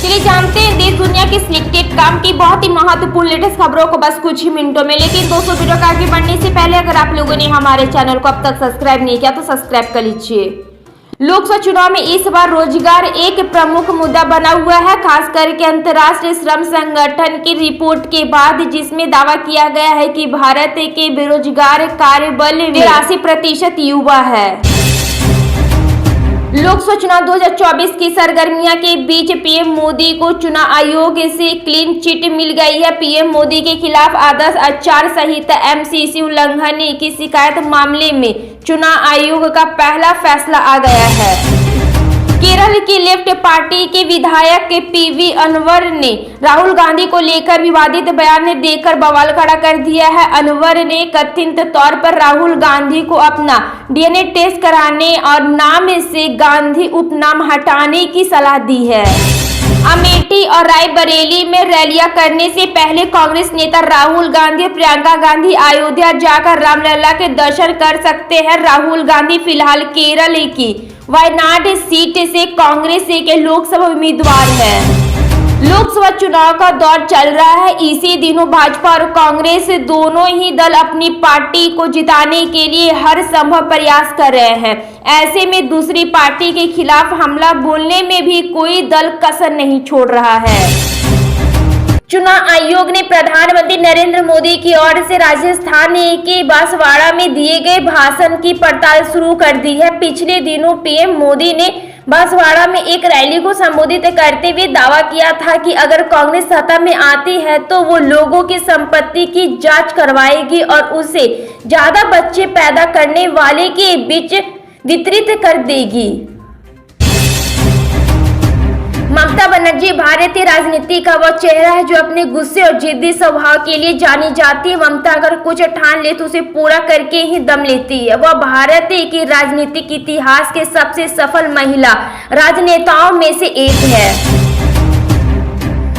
चलिए जानते हैं देश दुनिया के सिलेक्टेड काम की बहुत ही महत्वपूर्ण लेटेस्ट खबरों को बस कुछ ही मिनटों में। लेकिन दोस्तों वीडियो को आगे बढ़ने से पहले अगर आप लोगों ने हमारे चैनल को अब तक सब्सक्राइब नहीं किया तो सब्सक्राइब कर लीजिए। लोकसभा चुनाव में इस बार रोजगार एक प्रमुख मुद्दा बना हुआ है, खास करके अंतर्राष्ट्रीय श्रम संगठन की रिपोर्ट के बाद, जिसमें दावा किया गया है कि भारत के बेरोजगार कार्यबल में 82% युवा है। लोकसभा चुनाव 2024 की सरगर्मियां के बीच पीएम मोदी को चुनाव आयोग से क्लीन चिट मिल गई है। पीएम मोदी के खिलाफ आदर्श आचार संहिता एमसीसी उल्लंघन की शिकायत मामले में चुनाव आयोग का पहला फैसला आ गया है। केरल की लेफ्ट पार्टी के विधायक पीवी अनवर ने राहुल गांधी को लेकर विवादित बयान देकर बवाल खड़ा कर दिया है। अनवर ने कथित तौर पर राहुल गांधी को अपना डीएनए टेस्ट कराने और नाम से गांधी उपनाम हटाने की सलाह दी है। अमेठी और रायबरेली में रैलियां करने से पहले कांग्रेस नेता राहुल गांधी और प्रियंका गांधी अयोध्या जाकर रामलला के दर्शन कर सकते हैं। राहुल गांधी फिलहाल केरल की वायनाड सीट से कांग्रेस के लोकसभा उम्मीदवार हैं। लोकसभा चुनाव का दौर चल रहा है। इसी दिनों भाजपा और कांग्रेस दोनों ही दल अपनी पार्टी को जिताने के लिए हर संभव प्रयास कर रहे हैं। ऐसे में दूसरी पार्टी के खिलाफ हमला बोलने में भी कोई दल कसर नहीं छोड़ रहा है। चुनाव आयोग ने प्रधानमंत्री नरेंद्र मोदी की ओर से राजस्थान के बांसवाड़ा में दिए गए भाषण की पड़ताल शुरू कर दी है। पिछले दिनों पीएम मोदी ने बांसवाड़ा में एक रैली को संबोधित करते हुए दावा किया था कि अगर कांग्रेस सत्ता में आती है तो वो लोगों की संपत्ति की जांच करवाएगी और उसे ज्यादा बच्चे पैदा करने वाले के बीच वितरित कर देगी। ममता बनर्जी भारतीय राजनीति का वह चेहरा है जो अपने गुस्से और जिद्दी स्वभाव के लिए जानी जाती है। ममता अगर कुछ ठान ले तो उसे पूरा करके ही दम लेती है। वह भारत के राजनीतिक इतिहास के सबसे सफल महिला राजनेताओं में से एक है।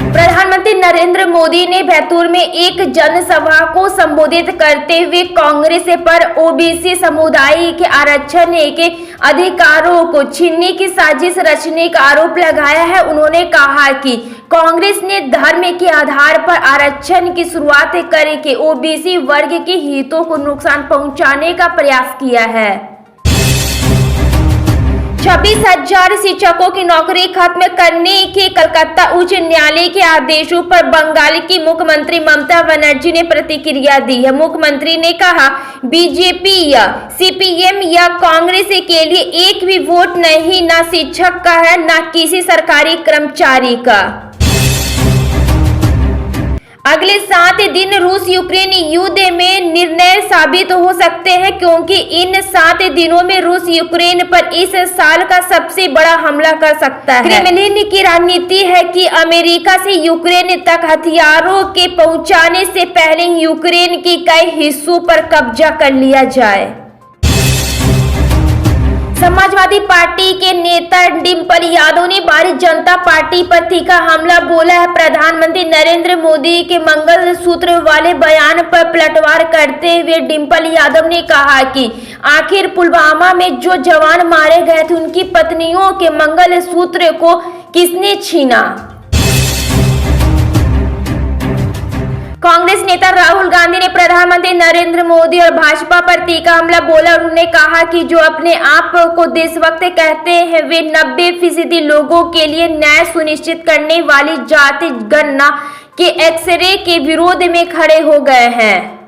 प्रधानमंत्री नरेंद्र मोदी ने बैतूल में एक जनसभा को संबोधित करते हुए कांग्रेस पर ओबीसी समुदाय के आरक्षण के अधिकारों को छीनने की साजिश रचने का आरोप लगाया है। उन्होंने कहा कि कांग्रेस ने धर्म के आधार पर आरक्षण की शुरुआत करके ओबीसी वर्ग के हितों को नुकसान पहुंचाने का प्रयास किया है। 26,000 शिक्षकों की नौकरी खत्म करने के कलकत्ता उच्च न्यायालय के आदेशों पर बंगाल की मुख्यमंत्री ममता बनर्जी ने प्रतिक्रिया दी है। मुख्यमंत्री ने कहा, बीजेपी या सीपीएम या कांग्रेस के लिए एक भी वोट नहीं, ना शिक्षक का है ना किसी सरकारी कर्मचारी का। अगले 7 दिन रूस यूक्रेन युद्ध में निर्णय साबित हो सकते हैं, क्योंकि इन 7 दिनों में रूस यूक्रेन पर इस साल का सबसे बड़ा हमला कर सकता है। क्रेमलिन की रणनीति है कि अमेरिका से यूक्रेन तक हथियारों के पहुंचाने से पहले यूक्रेन के कई हिस्सों पर कब्जा कर लिया जाए। समाजवादी पार्टी के नेता डिम्पल यादव ने भारतीय जनता पार्टी पर तीखा हमला बोला है। प्रधानमंत्री नरेंद्र मोदी के मंगलसूत्र वाले बयान पर पलटवार करते हुए डिम्पल यादव ने कहा कि आखिर पुलवामा में जो जवान मारे गए थे उनकी पत्नियों के मंगलसूत्र को किसने छीना। कांग्रेस नेता राहुल गांधी ने प्रधानमंत्री नरेंद्र मोदी और भाजपा पर तीखा हमला बोला। उन्होंने कहा कि जो अपने आप को देशभक्त कहते हैं वे 90% लोगों के लिए न्याय सुनिश्चित करने वाली जाति गणना के एक्सरे के विरोध में खड़े हो गए हैं।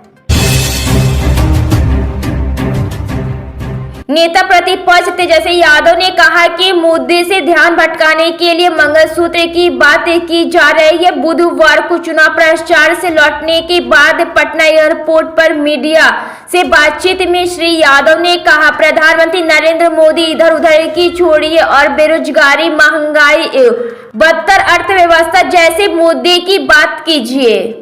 नेता प्रतिपक्ष तेजस्वी यादव ने कहा कि मुद्दे से ध्यान भटकाने के लिए मंगलसूत्र की बात की जा रही है। बुधवार को चुनाव प्रचार से लौटने के बाद पटना एयरपोर्ट पर मीडिया से बातचीत में श्री यादव ने कहा, प्रधानमंत्री नरेंद्र मोदी इधर उधर की छोड़िए और बेरोजगारी, महंगाई, बदतर अर्थव्यवस्था जैसे मुद्दे की बात कीजिए।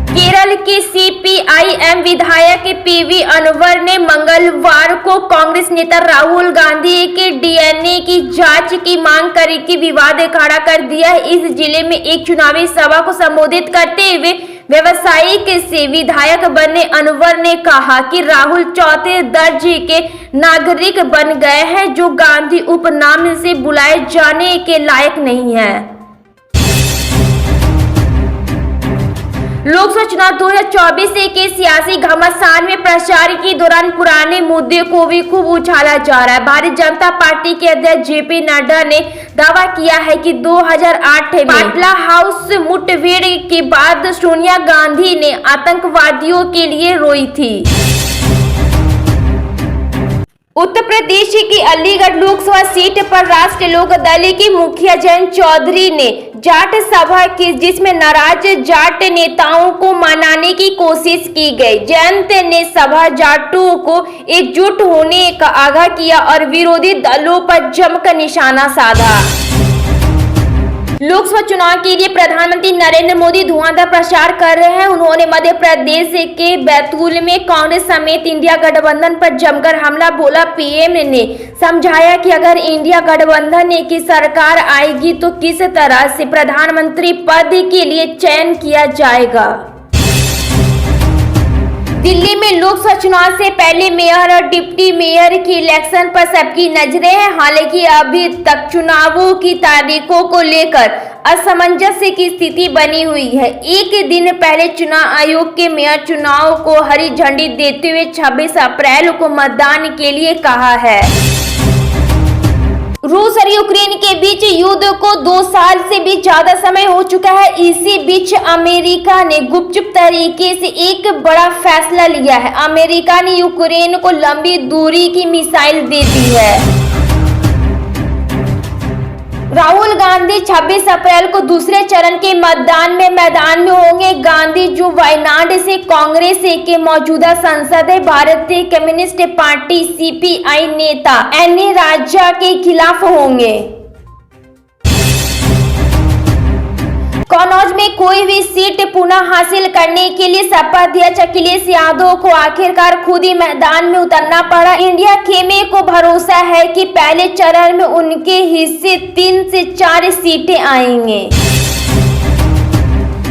केरल के सीपीआईएम विधायक पीवी अनवर ने मंगलवार को कांग्रेस नेता राहुल गांधी के डीएनए की जांच की मांग करके विवाद खड़ा कर दिया है। इस जिले में एक चुनावी सभा को संबोधित करते हुए व्यवसायिक से विधायक बने अनवर ने कहा कि राहुल चौथे दर्जे के नागरिक बन गए हैं जो गांधी उपनाम से बुलाए जाने के लायक नहीं है। लोकसभा चुनाव 2024 के सियासी घमासान में प्रचार के दौरान पुराने मुद्दे को भी खूब उछाला जा रहा है। भारतीय जनता पार्टी के अध्यक्ष जेपी नड्डा ने दावा किया है कि 2008 में पाटला हाउस मुठभेड़ के बाद सोनिया गांधी ने आतंकवादियों के लिए रोई थी। उत्तर प्रदेश की अलीगढ़ लोकसभा सीट पर राष्ट्रीय लोक दल के मुखिया जयंत चौधरी ने जाट सभा की, जिसमें नाराज जाट नेताओं को मनाने की कोशिश की गई। जयंत ने सभा जाटों को एकजुट होने का आगाह किया और विरोधी दलों पर जमकर निशाना साधा। लोकसभा चुनाव के लिए प्रधानमंत्री नरेंद्र मोदी धुआंधार प्रचार कर रहे हैं। उन्होंने मध्य प्रदेश के बैतूल में कांग्रेस समेत इंडिया गठबंधन पर जमकर हमला बोला। पीएम ने समझाया कि अगर इंडिया गठबंधन की सरकार आएगी तो किस तरह से प्रधानमंत्री पद के लिए चयन किया जाएगा। दिल्ली में लोकसभा चुनाव से पहले मेयर और डिप्टी मेयर की इलेक्शन पर सबकी नजरें हैं। हालांकि अभी तक चुनावों की तारीखों को लेकर असमंजस की स्थिति बनी हुई है। एक दिन पहले चुनाव आयोग के मेयर चुनाव को हरी झंडी देते हुए 26 अप्रैल को मतदान के लिए कहा है। रूस और यूक्रेन के बीच युद्ध को 2 साल से भी ज्यादा समय हो चुका है। इसी बीच अमेरिका ने गुपचुप तरीके से एक बड़ा फैसला लिया है। अमेरिका ने यूक्रेन को लंबी दूरी की मिसाइल दे दी है। राहुल गांधी 26 अप्रैल को दूसरे चरण के मतदान में मैदान में होंगे। गांधी जो वायनाड से कांग्रेस के मौजूदा सांसद है, भारतीय कम्युनिस्ट पार्टी सीपीआई नेता एन राजा के खिलाफ होंगे। कन्नौज में कोई भी सीट पुनः हासिल करने के लिए सपा अध्यक्ष अखिलेश यादव को आखिरकार खुद ही मैदान में उतरना पड़ा। इंडिया खेमे को भरोसा है कि पहले चरण में उनके हिस्से 3 से 4 सीटें आएंगे।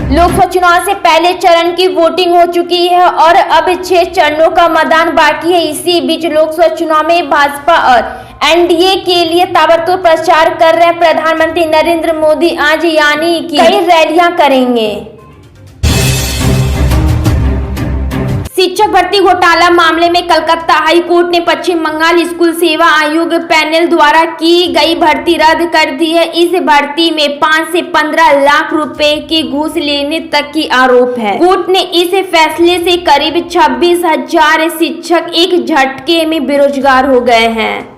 लोकसभा चुनाव से पहले चरण की वोटिंग हो चुकी है और अब 6 चरणों का मतदान बाकी है। इसी बीच लोकसभा चुनाव में भाजपा और एनडीए के लिए ताबड़तोड़ प्रचार कर रहे हैं। प्रधानमंत्री नरेंद्र मोदी आज यानी कि कई रैलियां करेंगे। शिक्षक भर्ती घोटाला मामले में कलकत्ता हाई कोर्ट ने पश्चिम बंगाल स्कूल सेवा आयोग पैनल द्वारा की गई भर्ती रद्द कर दी है। इस भर्ती में 5 से 15 लाख रुपए की घूस लेने तक की आरोप है। कोर्ट ने इस फैसले से करीब 26,000 शिक्षक एक झटके में बेरोजगार हो गए हैं।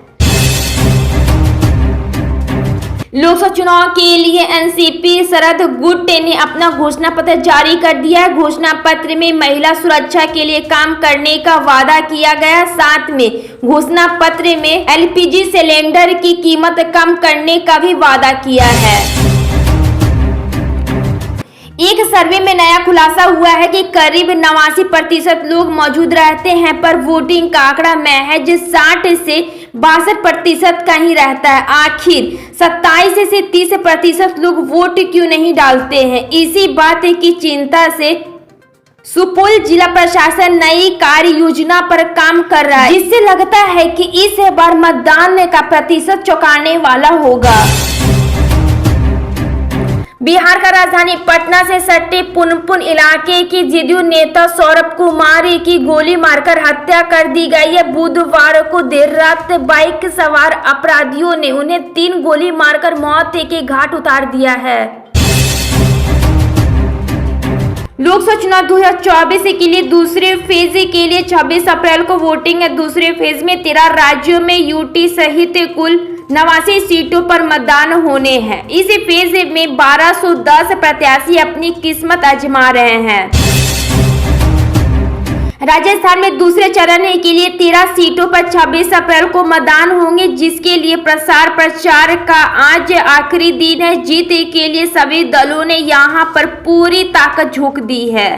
लोकसभा चुनाव के लिए एनसीपी शरद गुट ने अपना घोषणा पत्र जारी कर दिया है। घोषणा पत्र में महिला सुरक्षा के लिए काम करने का वादा किया गया। साथ में घोषणा पत्र में एलपीजी सिलेंडर की कीमत कम करने का भी वादा किया है। एक सर्वे में नया खुलासा हुआ है कि करीब 89% लोग मौजूद रहते हैं, पर वोटिंग का आंकड़ा महज 60 से 62% का ही रहता है। आखिर 27 से 30% लोग वोट क्यों नहीं डालते हैं? इसी बात की चिंता से सुपौल जिला प्रशासन नई कार्य योजना पर काम कर रहा है, जिससे लगता है कि इस बार मतदान का प्रतिशत चौंकाने वाला होगा। बिहार का राजधानी पटना से सटे पुनपुन इलाके के जदयू नेता सौरभ कुमार की गोली मारकर हत्या कर दी गई है। बुधवार को देर रात बाइक सवार अपराधियों ने उन्हें 3 गोली मारकर मौत के घाट उतार दिया है। लोकसभा चुनाव 2024 के लिए दूसरे फेज के लिए 26 अप्रैल को वोटिंग है। दूसरे फेज में 13 राज्यों में यूटी सहित कुल 89 सीटों पर मतदान होने हैं। इस फेज में 1210 प्रत्याशी अपनी किस्मत आजमा रहे हैं। राजस्थान में दूसरे चरण के लिए 13 सीटों पर 26 अप्रैल को मतदान होंगे, जिसके लिए प्रचार का आज आखिरी दिन है। जीत के लिए सभी दलों ने यहां पर पूरी ताकत झोंक दी है।